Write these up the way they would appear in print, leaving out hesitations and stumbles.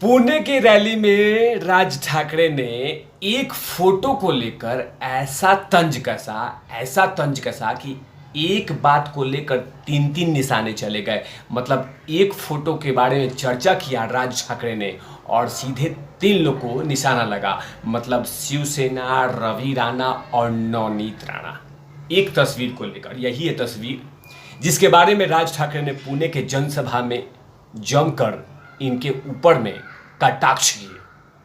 पुणे की रैली में राज ठाकरे ने एक फोटो को लेकर ऐसा तंज कसा कि एक बात को लेकर तीन तीन निशाने चले गए। मतलब एक फोटो के बारे में चर्चा किया राज ठाकरे ने और सीधे तीन लोग को निशाना लगा। मतलब शिवसेना, रवि राणा और नवनीत राणा। एक तस्वीर को लेकर, यही है तस्वीर जिसके बारे में राज ठाकरे ने पुणे के जनसभा में जमकर इनके ऊपर में कटाक्ष किए।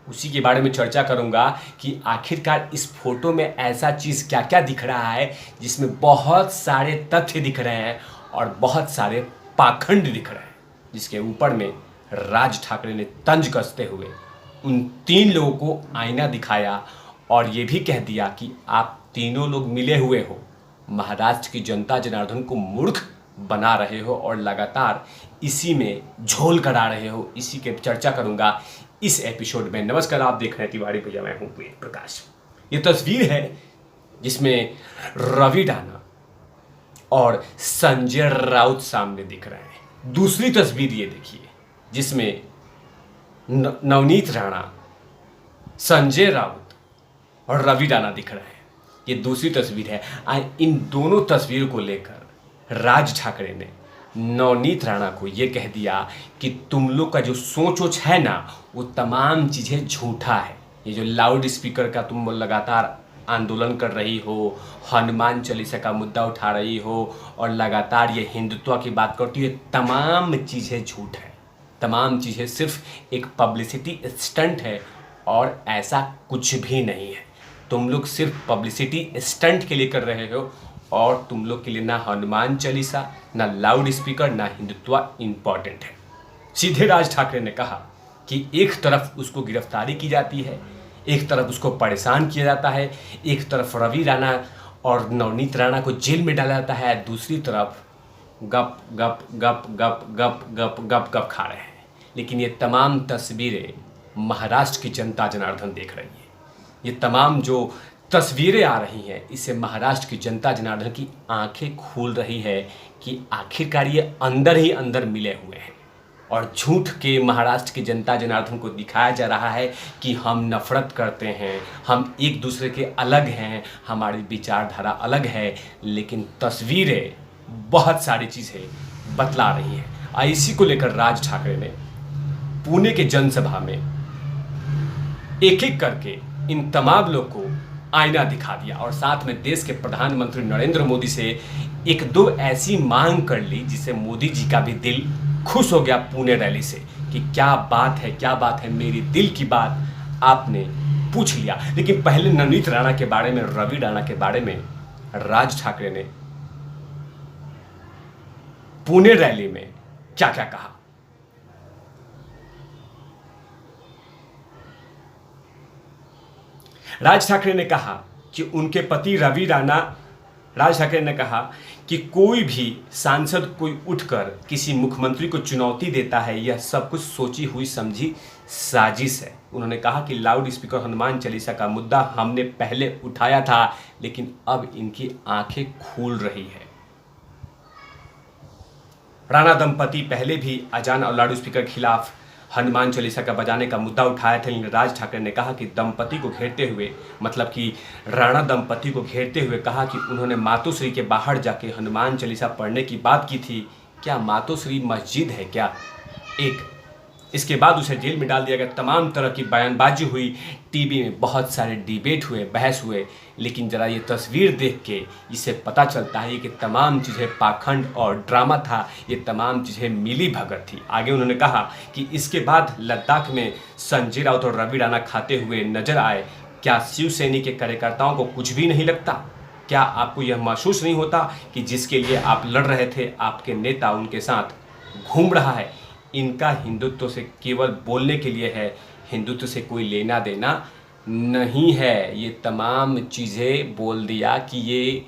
उसी के बारे में चर्चा करूंगा कि आखिरकार इस फोटो में ऐसा चीज़ क्या क्या दिख रहा है जिसमें बहुत सारे तथ्य दिख रहे हैं और बहुत सारे पाखंड दिख रहे हैं, जिसके ऊपर में राज ठाकरे ने तंज कसते हुए उन तीन लोगों को आईना दिखाया और ये भी कह दिया कि आप तीनों लोग मिले हुए हो, महाराष्ट्र की जनता जनार्दन को मूर्ख बना रहे हो और लगातार इसी में झोल करा रहे हो। इसी के चर्चा करूंगा इस एपिसोड में। नमस्कार, आप देख रहे हैं तिवारी भैया, मैं हूं वेद प्रकाश। ये तस्वीर है जिसमें रवि राणा और संजय राउत सामने दिख रहे हैं। दूसरी तस्वीर ये देखिए जिसमें नवनीत राणा, संजय राउत और रवि राणा दिख रहे हैं। ये दूसरी तस्वीर है। इन दोनों तस्वीर को लेकर राज ठाकरे ने नवनीत राणा को ये कह दिया कि तुम लोग का जो सोच है ना, वो तमाम चीज़ें झूठा है। ये जो लाउड स्पीकर का तुम लगातार आंदोलन कर रही हो, हनुमान चालीसा का मुद्दा उठा रही हो और लगातार ये हिंदुत्व की बात करती हो, तमाम चीज़ें झूठ है। तमाम चीज़ें सिर्फ एक पब्लिसिटी स्टंट है और ऐसा कुछ भी नहीं है। तुम लोग सिर्फ पब्लिसिटी स्टंट के लिए कर रहे हो और तुम लोग के लिए ना हनुमान चालीसा, ना लाउड स्पीकर, ना हिंदुत्व इम्पॉर्टेंट है। सीधे राज ठाकरे ने कहा कि एक तरफ उसको गिरफ्तारी की जाती है, एक तरफ उसको परेशान किया जाता है, एक तरफ रवि राणा और नवनीत राणा को जेल में डाला जाता है, दूसरी तरफ गप गप गप गप गप गप गप गप खा रहे हैं। लेकिन ये तमाम तस्वीरें महाराष्ट्र की जनता जनार्दन देख रही है। ये तमाम जो तस्वीरें आ रही हैं, इससे महाराष्ट्र की जनता जनार्दन की आंखें खुल रही है कि आखिरकार ये अंदर ही अंदर मिले हुए हैं और झूठ के महाराष्ट्र की जनता जनार्दन को दिखाया जा रहा है कि हम नफरत करते हैं, हम एक दूसरे के अलग हैं, हमारी विचारधारा अलग है। लेकिन तस्वीरें बहुत सारी चीज़ें बतला रही हैं। इसी को लेकर राज ठाकरे ने पुणे के जनसभा में एक एक करके इन तमाम लोग को आईना दिखा दिया और साथ में देश के प्रधानमंत्री नरेंद्र मोदी से एक दो ऐसी मांग कर ली जिससे मोदी जी का भी दिल खुश हो गया पुणे रैली से कि क्या बात है, मेरी दिल की बात आपने पूछ लिया। लेकिन पहले नवनीत राणा के बारे में, रवि राणा के बारे में राज ठाकरे ने पुणे रैली में क्या क्या कहा। राज ठाकरे ने कहा कि उनके पति रवि राणा, राज ठाकरे ने कहा कि कोई भी सांसद कोई उठकर किसी मुख्यमंत्री को चुनौती देता है, यह सब कुछ सोची हुई समझी साजिश है। उन्होंने कहा कि लाउड स्पीकर, हनुमान चालीसा का मुद्दा हमने पहले उठाया था, लेकिन अब इनकी आंखें खुल रही है। राणा दंपति पहले भी अजान और लाउड स्पीकर के खिलाफ हनुमान चालीसा का बजाने का मुद्दा उठाया था, लेकिन राज ठाकरे ने कहा कि दंपति को घेरते हुए, मतलब कि राणा दंपति को घेरते हुए कहा कि उन्होंने मातोश्री के बाहर जाके हनुमान चालीसा पढ़ने की बात की थी। क्या मातोश्री मस्जिद है क्या? एक इसके बाद उसे जेल में डाल दिया गया। तमाम तरह की बयानबाजी हुई, टीवी में बहुत सारे डिबेट हुए, बहस हुए। लेकिन ज़रा ये तस्वीर देख के इससे पता चलता है कि तमाम चीज़ें पाखंड और ड्रामा था, ये तमाम चीज़ें मिली भगत थी। आगे उन्होंने कहा कि इसके बाद लद्दाख में संजय राउत और रवि राणा खाते हुए नजर आए। क्या शिवसेना के कार्यकर्ताओं को कुछ भी नहीं लगता? क्या आपको यह महसूस नहीं होता कि जिसके लिए आप लड़ रहे थे, आपके नेता उनके साथ घूम रहा है? इनका हिंदुत्व से केवल बोलने के लिए है, हिंदुत्व से कोई लेना देना नहीं है। ये तमाम चीज़ें बोल दिया कि ये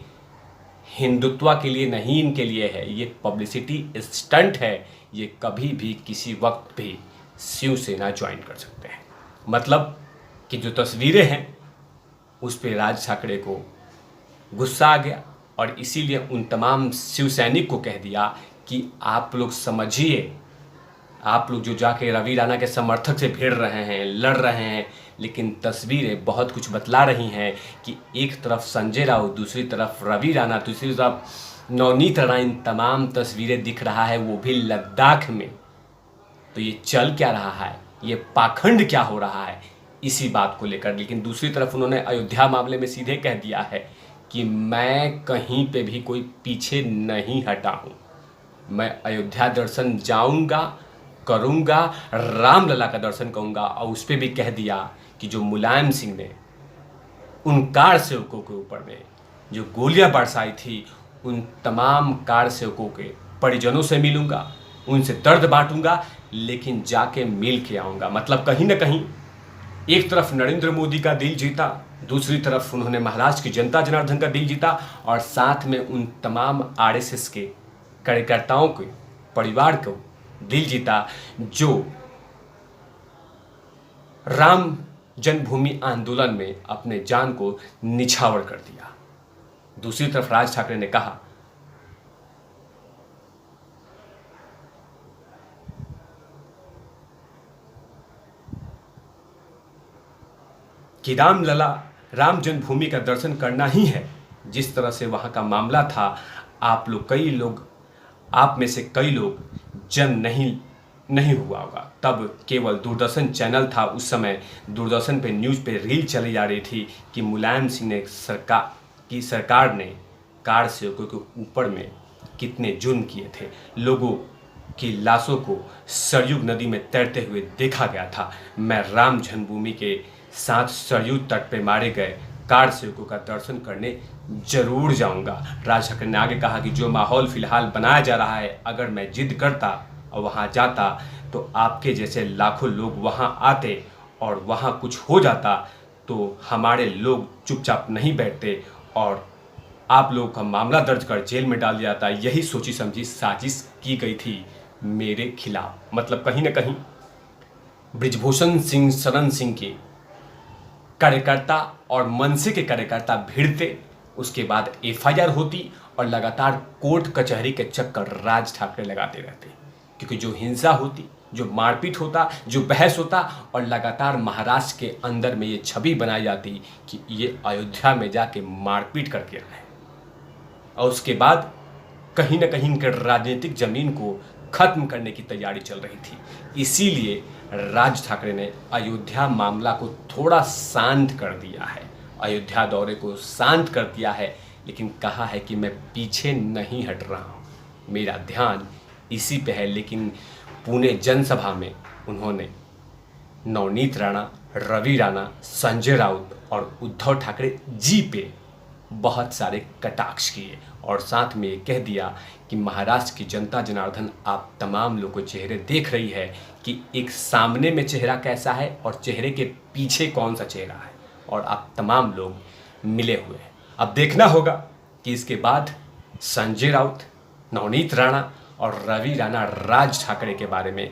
हिंदुत्व के लिए नहीं, इनके लिए है। ये पब्लिसिटी स्टंट है। ये कभी भी किसी वक्त भी शिवसेना ज्वाइन कर सकते हैं। मतलब कि जो तस्वीरें हैं उस पर राज ठाकरे को गुस्सा आ गया और इसीलिए उन तमाम शिव सैनिक को कह दिया कि आप लोग समझिए, आप लोग जो जाके रवि राणा के समर्थक से भिड़ रहे हैं, लड़ रहे हैं, लेकिन तस्वीरें बहुत कुछ बतला रही हैं कि एक तरफ संजय राउत, दूसरी तरफ रवि राणा, दूसरी तरफ नवनीत राणा, इन तमाम तस्वीरें दिख रहा है, वो भी लद्दाख में। तो ये चल क्या रहा है, ये पाखंड क्या हो रहा है, इसी बात को लेकर। लेकिन दूसरी तरफ उन्होंने अयोध्या मामले में सीधे कह दिया है कि मैं कहीं पे भी कोई पीछे नहीं हटा हूँ, मैं अयोध्या दर्शन जाऊंगा, करूंगा, रामलला का दर्शन करूंगा। और उस पर भी कह दिया कि जो मुलायम सिंह ने उन कार सेवकों के ऊपर में जो गोलियां बरसाई थी, उन तमाम कार सेवकों के परिजनों से मिलूंगा, उनसे दर्द बांटूंगा, लेकिन जाके मिल के आऊँगा। मतलब कहीं ना कहीं एक तरफ नरेंद्र मोदी का दिल जीता, दूसरी तरफ उन्होंने महाराष्ट्र की जनता जनार्दन का दिल जीता, और साथ में उन तमाम आरएसएस के कार्यकर्ताओं के परिवार को दिल जीता जो राम जन्मभूमि आंदोलन में अपने जान को निछावर कर दिया। दूसरी तरफ राज ठाकरे ने कहा कि रामलला, राम जन्मभूमि का दर्शन करना ही है। जिस तरह से वहाँ का मामला था, आप में से कई लोग जन्म नहीं हुआ होगा। तब केवल दूरदर्शन चैनल था, उस समय दूरदर्शन पे न्यूज़ पे रील चली जा रही थी कि मुलायम सिंह ने सरकार ने कार सेवकों के ऊपर में कितने जुर्म किए थे। लोगों की लाशों को सरयू नदी में तैरते हुए देखा गया था। मैं राम जन्मभूमि के साथ सरयू तट पे मारे गए कार सेवकों का दर्शन करने जरूर जाऊंगा। राज ठाकरे ने आगे कहा कि जो माहौल फिलहाल बनाया जा रहा है, अगर मैं जिद करता और वहाँ जाता तो आपके जैसे लाखों लोग वहाँ आते और वहाँ कुछ हो जाता तो हमारे लोग चुपचाप नहीं बैठते और आप लोगों का मामला दर्ज कर जेल में डाल दिया जाता। यही सोची समझी साजिश की गई थी मेरे खिलाफ। मतलब कहीं ना कहीं ब्रिजभूषण सिंह शरण सिंह के कार्यकर्ता और मनसे के कार्यकर्ता भिड़ते, उसके बाद एफआईआर होती और लगातार कोर्ट कचहरी के चक्कर राज ठाकरे लगाते रहते। क्योंकि जो हिंसा होती, जो मारपीट होता, जो बहस होता, और लगातार महाराष्ट्र के अंदर में ये छवि बनाई जाती कि ये अयोध्या में जाके मारपीट करके आए, और उसके बाद कहीं ना कहीं इनके राजनीतिक जमीन को खत्म करने की तैयारी चल रही थी। इसीलिए राज ठाकरे ने अयोध्या मामला को थोड़ा शांत कर दिया है, अयोध्या दौरे को शांत कर दिया है, लेकिन कहा है कि मैं पीछे नहीं हट रहा हूँ, मेरा ध्यान इसी पे है। लेकिन पुणे जनसभा में उन्होंने नवनीत राणा, रवि राणा, संजय राउत और उद्धव ठाकरे जी पे बहुत सारे कटाक्ष किए और साथ में ये कह दिया कि महाराष्ट्र की जनता जनार्दन आप तमाम लोगों के चेहरे देख रही है कि एक सामने में चेहरा कैसा है और चेहरे के पीछे कौन सा चेहरा है, और आप तमाम लोग मिले हुए हैं। अब देखना होगा कि इसके बाद संजय राउत, नवनीत राणा और रवि राणा राज ठाकरे के बारे में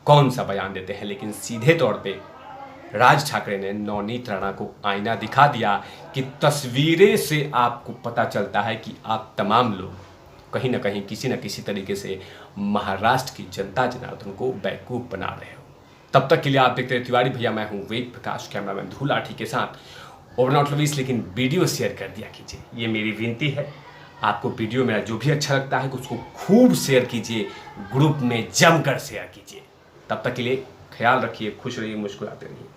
कौन सा बयान देते हैं। लेकिन सीधे तौर पे राज ठाकरे ने नवनीत राणा को आईना दिखा दिया कि तस्वीरें से आपको पता चलता है कि आप तमाम लोग कहीं ना कहीं किसी न किसी तरीके से महाराष्ट्र की जनता जनार्दन को बेवकूफ़ बना रहे हो। तब तक के लिए आप देखते रहे तिवारी भैया, मैं हूँ वेद प्रकाश, कैमरामैन धूल लाठी के साथ। ओवर नॉट लवीज, लेकिन वीडियो शेयर कर दिया कीजिए, ये मेरी विनती है। आपको वीडियो मेरा जो भी अच्छा लगता है उसको खूब शेयर कीजिए, ग्रुप में जमकर शेयर कीजिए। तब तक के लिए ख्याल रखिए, खुश रहिए, मुस्कुराते रहिए।